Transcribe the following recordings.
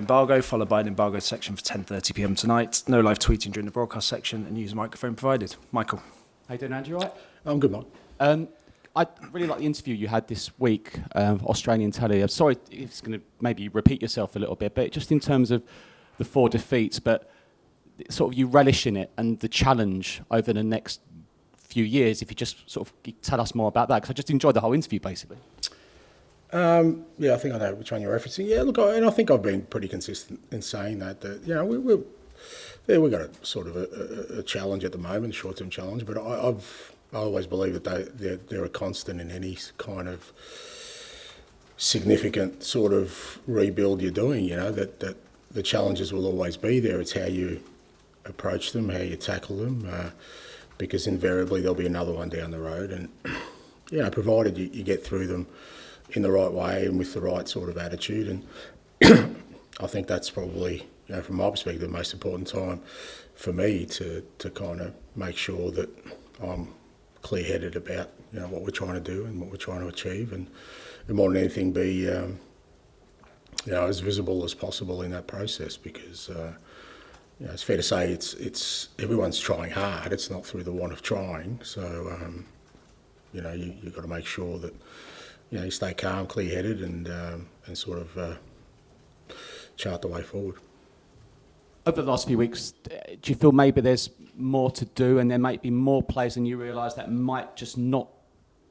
Embargo, followed by an embargoed section for 10:30 p.m. tonight. No live tweeting during the broadcast section, and use microphone provided. Michael. How you doing, Andrew? Right? I'm good, Mike. I really like the interview you had this week, Australian telly. I'm sorry if it's going to maybe repeat yourself a little bit, but just in terms of the 4 defeats, but sort of you relish in it and the challenge over the next few years, if you just sort of tell us more about that, because I just enjoyed the whole interview, basically. Yeah, I think I know which one you're referencing. Yeah, look, and I think I've been pretty consistent in saying that you know, we've got a sort of a challenge at the moment, a short-term challenge, but I always believe that they're a constant in any kind of significant sort of rebuild you're doing, you know, that the challenges will always be there. It's how you approach them, how you tackle them, because invariably there'll be another one down the road. And, you know, provided you get through them in the right way and with the right sort of attitude. And I think that's probably, you know, from my perspective, the most important time for me to kind of make sure that I'm clear-headed about, you know, what we're trying to do and what we're trying to achieve, and more than anything be, you know, as visible as possible in that process, because you know, it's fair to say it's everyone's trying hard. It's not through the want of trying. So you know, you've got to make sure that, you know, you stay calm, clear-headed, and sort of chart the way forward. Over the last few weeks, do you feel maybe there's more to do, and there might be more players than you realise that might just not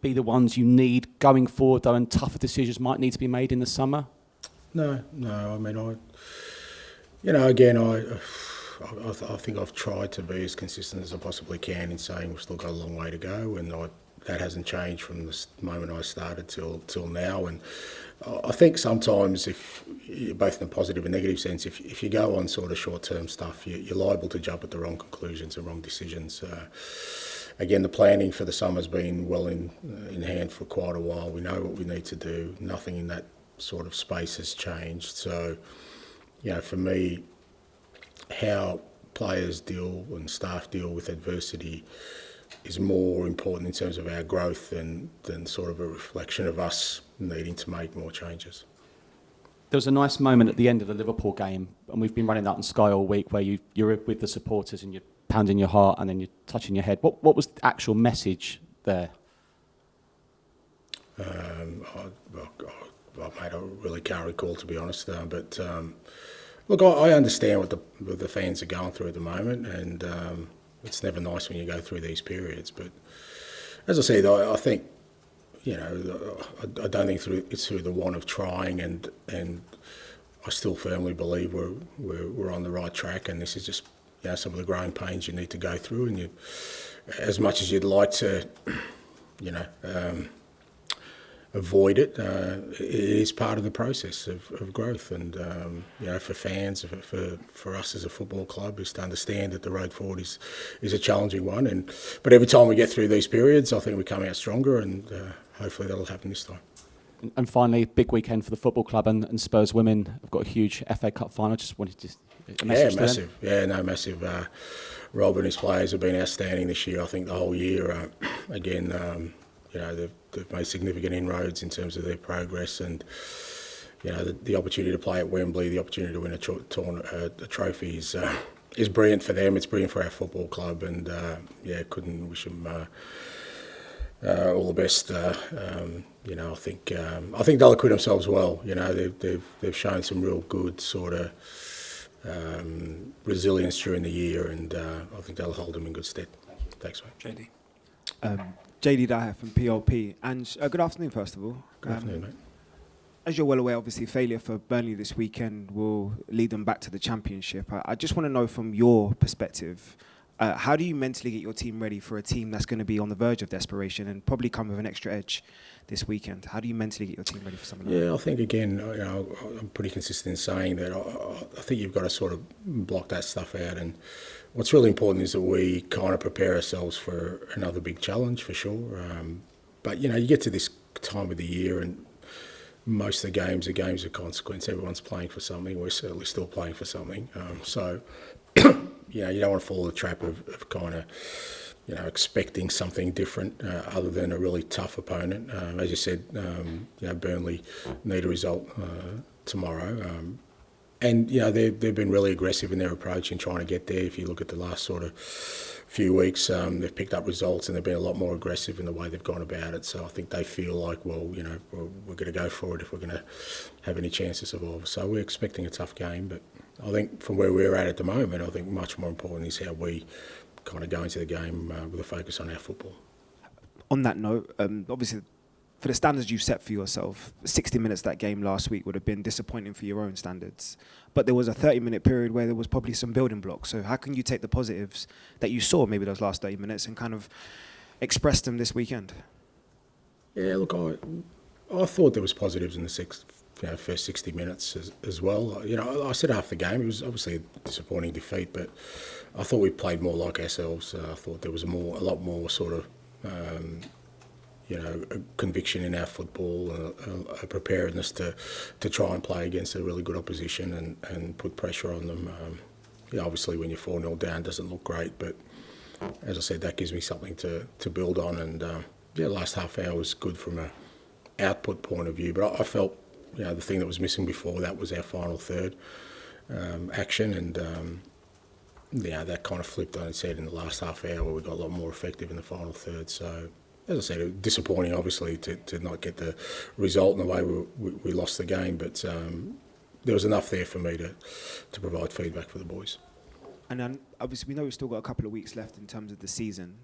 be the ones you need going forward, though, and tougher decisions might need to be made in the summer? No. I mean, you know, again, I think I've tried to be as consistent as I possibly can in saying we've still got a long way to go, and that hasn't changed from the moment I started till now. And I think sometimes, if both in a positive and negative sense, if you go on sort of short-term stuff, you're liable to jump at the wrong conclusions and wrong decisions. Again, the planning for the summer's been well in hand for quite a while. We know what we need to do. Nothing in that sort of space has changed. So, you know, for me, how players deal and staff deal with adversity is more important in terms of our growth than sort of a reflection of us needing to make more changes. There was a nice moment at the end of the Liverpool game, and we've been running that on Sky all week, where you're with the supporters and you're pounding your heart and then you're touching your head. What was the actual message there? Mate, I really can't recall, to be honest. But look, I understand what the fans are going through at the moment, and it's never nice when you go through these periods. But as I said, I think, you know, I don't think it's through the want of trying, and I still firmly believe we're on the right track, and this is just, you know, some of the growing pains you need to go through, and as much as you'd like to, you know, avoid it, it is part of the process of growth. And you know, for fans, for us as a football club, is to understand that the road forward is a challenging one. But every time we get through these periods, I think we come out stronger, and hopefully that'll happen this time. And finally, big weekend for the football club, and Spurs women have got a huge FA Cup final. Just wanted to massive. Yeah, no, massive. Rob and his players have been outstanding this year. I think the whole year. Again, you know, they've made significant inroads in terms of their progress, and you know, the opportunity to play at Wembley, the opportunity to win a trophy is brilliant for them. It's brilliant for our football club, and yeah, couldn't wish them all the best. You know, I think they'll acquit themselves well. You know, they've shown some real good sort of resilience during the year, and I think they'll hold them in good stead. Thanks, mate. JD. JD Dyer from PLP. And good afternoon, first of all. Good afternoon, mate. As you're well aware, obviously, failure for Burnley this weekend will lead them back to the Championship. I just want to know, from your perspective, how do you mentally get your team ready for a team that's going to be on the verge of desperation and probably come with an extra edge this weekend? How do you mentally get your team ready for something like that? Yeah, I think, again, you know, I'm pretty consistent in saying that I think you've got to sort of block that stuff out, and what's really important is that we kind of prepare ourselves for another big challenge, for sure. But, you know, you get to this time of the year, and most of the games are games of consequence. Everyone's playing for something. We're certainly still playing for something. So, you know, you don't want to fall in the trap of kind of, you know, expecting something different other than a really tough opponent. As you said, you know, Burnley need a result tomorrow. And you know they've been really aggressive in their approach in trying to get there. If you look at the last sort of few weeks, they've picked up results and they've been a lot more aggressive in the way they've gone about it. So I think they feel like, well, you know, we're going to go for it if we're going to have any chance to survive. So we're expecting a tough game, but I think from where we're at the moment, I think much more important is how we kind of go into the game with a focus on our football. On that note, obviously, for the standards you've set for yourself, 60 minutes that game last week would have been disappointing for your own standards. But there was a 30-minute period where there was probably some building blocks. So how can you take the positives that you saw maybe those last 30 minutes and kind of express them this weekend? Yeah, look, I thought there was positives in the first 60 minutes as well. You know, I said after the game, it was obviously a disappointing defeat, but I thought we played more like ourselves. I thought there was a lot more sort of a conviction in our football, a preparedness to try and play against a really good opposition and put pressure on them. Obviously when you're 4-0 down, it doesn't look great, but as I said, that gives me something to build on. And last half hour was good from an output point of view, but I felt the thing that was missing before that was our final third action, and that kind of flipped on its head in the last half hour where we got a lot more effective in the final third. So as I said, it was disappointing, obviously, to not get the result in the way we lost the game, but there was enough there for me to provide feedback for the boys. And then, obviously, we know we've still got a couple of weeks left in terms of the season,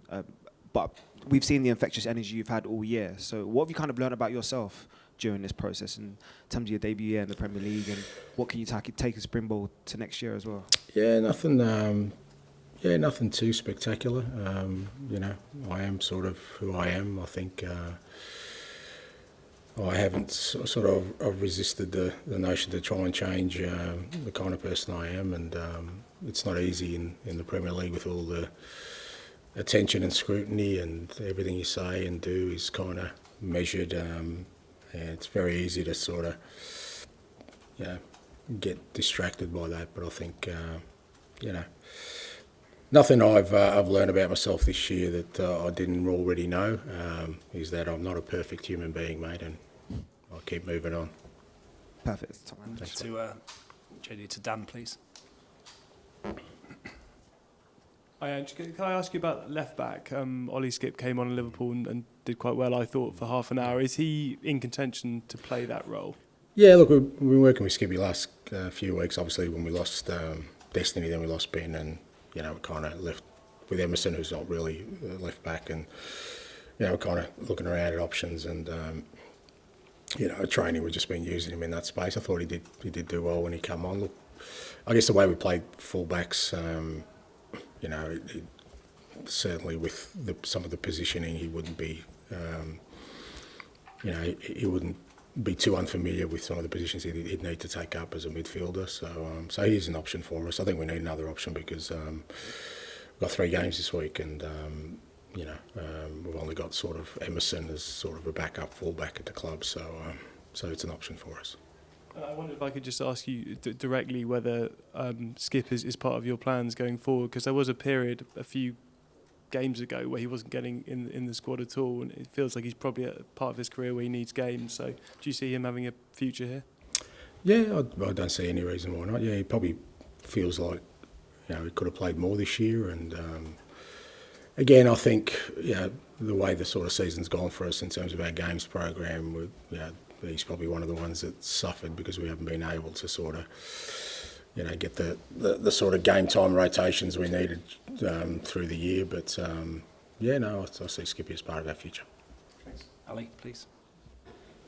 but we've seen the infectious energy you've had all year. So what have you kind of learned about yourself during this process in terms of your debut year in the Premier League, and what can you take as springboard to next year as well? Yeah, nothing too spectacular. I am sort of who I am. I think I haven't sort of resisted the notion to try and change the kind of person I am, and it's not easy in the Premier League with all the attention and scrutiny, and everything you say and do is kind of measured, and it's very easy to sort of get distracted by that. But I think nothing I've learned about myself this year that I didn't already know is that I'm not a perfect human being, mate, and I'll keep moving on. Perfect. To Dan, please. Hi, Ange. Can I ask you about left back? Ole Skipp came on in Liverpool and did quite well, I thought, for half an hour. Is he in contention to play that role? Yeah, look, we've been working with Skippy last few weeks. Obviously, when we lost Destiny, then we lost Ben, and we kind of left with Emerson, who's not really left back, and we're kind of looking around at options. And at training, we've just been using him in that space. I thought he did do well when he came on. Look, I guess the way we played fullbacks, certainly with some of the positioning, he wouldn't be, he wouldn't be too unfamiliar with some of the positions he'd need to take up as a midfielder. So he's an option for us. I think we need another option because we've got 3 games this week, and we've only got sort of Emerson as sort of a backup fullback at the club. So it's an option for us. I wonder if I could just ask you directly whether Skipp is part of your plans going forward, because there was a period a few games ago where he wasn't getting in the squad at all, and it feels like he's probably at a part of his career where he needs games. So do you see him having a future here? Yeah, I don't see any reason why not. Yeah, he probably feels like he could have played more this year, and again, I think the way the sort of season's gone for us in terms of our games program, he's probably one of the ones that suffered because we haven't been able to sort of get the sort of game time rotations we needed through the year. But I see Skippy as part of our future. Thanks. Ali, please.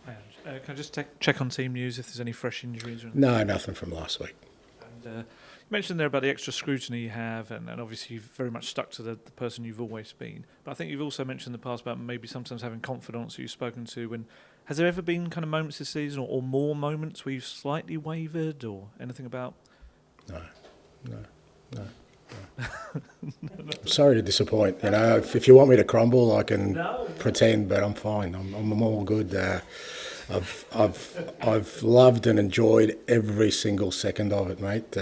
Hi, Ange. Can I just check on team news if there's any fresh injuries? Or anything? No, nothing from last week. And you mentioned there about the extra scrutiny you have, and obviously you've very much stuck to the person you've always been. But I think you've also mentioned in the past about maybe sometimes having confidence that you've spoken to. And has there ever been kind of moments this season or more moments where you've slightly wavered or anything about? No. I'm sorry to disappoint. If you want me to crumble, I can pretend, but I'm fine. I'm all good. I've loved and enjoyed every single second of it, mate.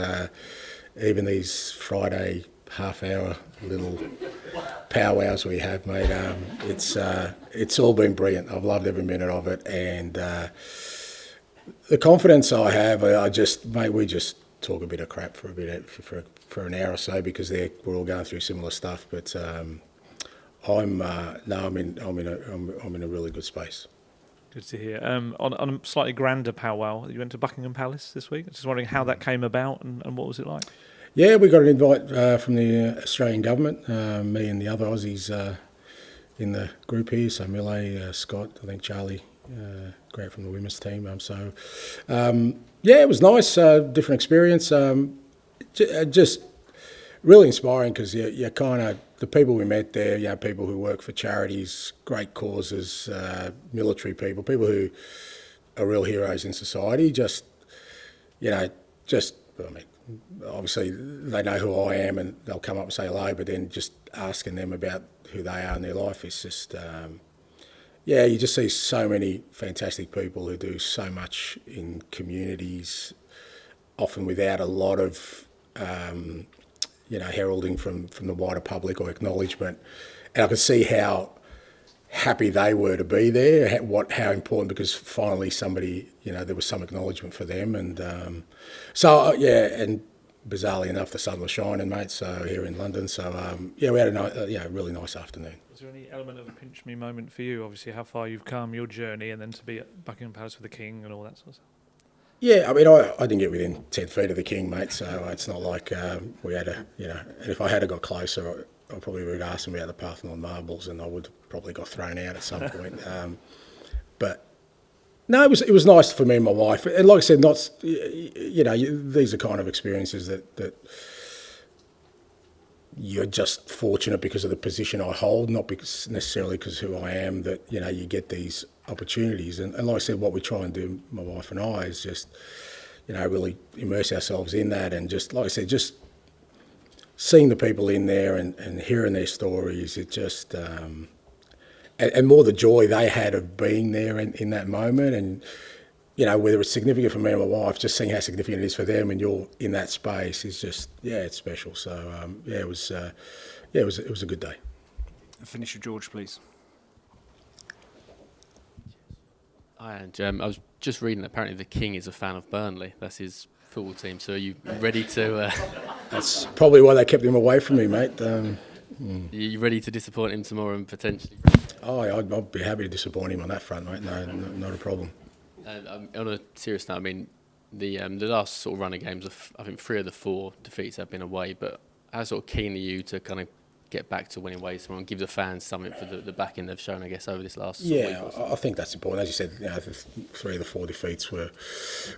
Even these Friday half-hour little powwows we have, mate. It's all been brilliant. I've loved every minute of it, and The confidence I have, we just talk a bit of crap for for an hour or so because we're all going through similar stuff. But I'm in a really good space. Good to hear. On a slightly grander powwow, you went to Buckingham Palace this week. Just wondering how that came about and what was it like? Yeah, we got an invite from the Australian government. Me and the other Aussies in the group here. So Millet, Scott, I think Charlie, Grant from the women's team. Yeah, it was nice. Different experience. Just really inspiring because you kind of the people we met there. You know, people who work for charities, great causes, military people who are real heroes in society. Obviously they know who I am and they'll come up and say hello, but then just asking them about who they are in their life is just, you just see so many fantastic people who do so much in communities, often without a lot of, heralding from the wider public or acknowledgement. And I could see how happy they were to be there, how important, because finally somebody, there was some acknowledgement for them. And and bizarrely enough, the sun was shining, mate, so here in London. So, we had a really nice afternoon. Was there any element of a pinch me moment for you? Obviously, how far you've come, your journey, and then to be at Buckingham Palace with the King and all that sort of stuff? Yeah, I mean, I didn't get within 10 feet of the King, mate, so it's not like we had and if I had got closer, I probably would have asked him about the Parthenon marbles and I would have probably got thrown out at some point. But no, it was nice for me and my wife. And like I said, these are kind of experiences that you're just fortunate because of the position I hold, not because necessarily because who I am, that, you get these opportunities. And like I said, what we try and do, my wife and I, is just, really immerse ourselves in that. And just, like I said, just seeing the people in there and hearing their stories, it just, and more the joy they had of being there in that moment. And, whether it's significant for me and my wife, just seeing how significant it is for them and you're in that space is just, it's special. So, it was a good day. Finish with George, please. Hi, Ange. I was just reading that apparently the King is a fan of Burnley. That's his football team. So are you ready to... That's probably why they kept him away from me, mate. Are you ready to disappoint him tomorrow and potentially... I'd be happy to disappoint him on that front, mate. No, not a problem. On a serious note, I mean, the last sort of run of games, I think 3 of the 4 defeats have been away, but how sort of keen are you to kind of get back to winning ways tomorrow and give the fans something for the backing they've shown, I guess, over this last week or so? I think that's important. As you said, 3 of the 4 defeats were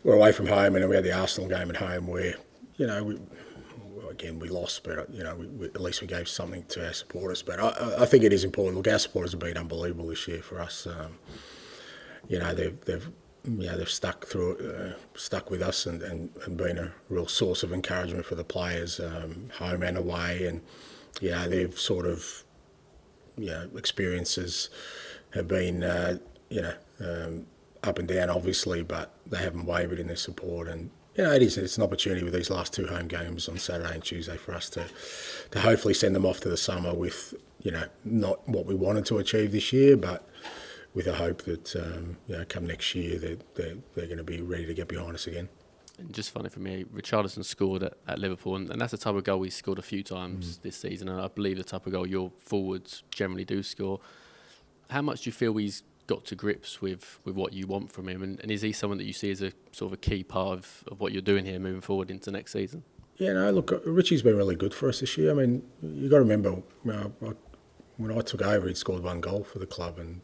away from home, and then we had the Arsenal game at home where, we lost, but we at least we gave something to our supporters. But I think it is important. Look, our supporters have been unbelievable this year for us. They've stuck with us and been a real source of encouragement for the players, home and away. And they've sort of, experiences have been, up and down, obviously, but they haven't wavered in their support. And it's an opportunity with these last 2 home games on Saturday and Tuesday for us to hopefully send them off to the summer with, not what we wanted to achieve this year, but with a hope that come next year they're going to be ready to get behind us again. And just funny for me, Richarlison scored at Liverpool, and that's the type of goal he's scored a few times this season, and I believe the type of goal your forwards generally do score. How much do you feel he's got to grips with what you want from him, and is he someone that you see as a sort of a key part of what you're doing here moving forward into next season? Yeah, no, look, Richie's been really good for us this year. I mean, you've got to remember, when I took over, he'd scored 1 goal for the club, and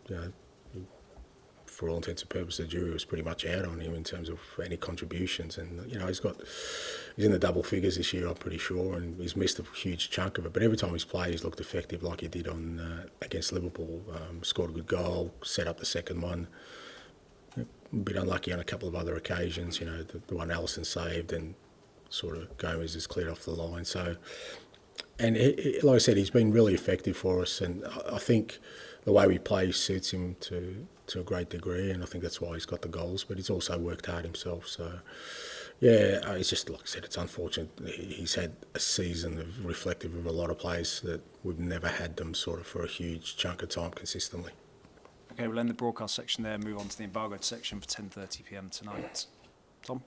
for all intents and purposes, the jury was pretty much out on him in terms of any contributions. And he's in the double figures this year, I'm pretty sure, and he's missed a huge chunk of it. But every time he's played, he's looked effective, like he did on against Liverpool. Scored a good goal, set up the second one. A bit unlucky on a couple of other occasions. The one Alisson saved, and sort of Gomez has cleared off the line. So, and like I said, he's been really effective for us, and I think the way we play suits him to a great degree, and I think that's why he's got the goals, but he's also worked hard himself. So, it's just, like I said, it's unfortunate. He's had a season reflective of a lot of players that we've never had them sort of for a huge chunk of time consistently. Okay, we'll end the broadcast section there and move on to the embargoed section for 10:30 p.m. tonight. Tom?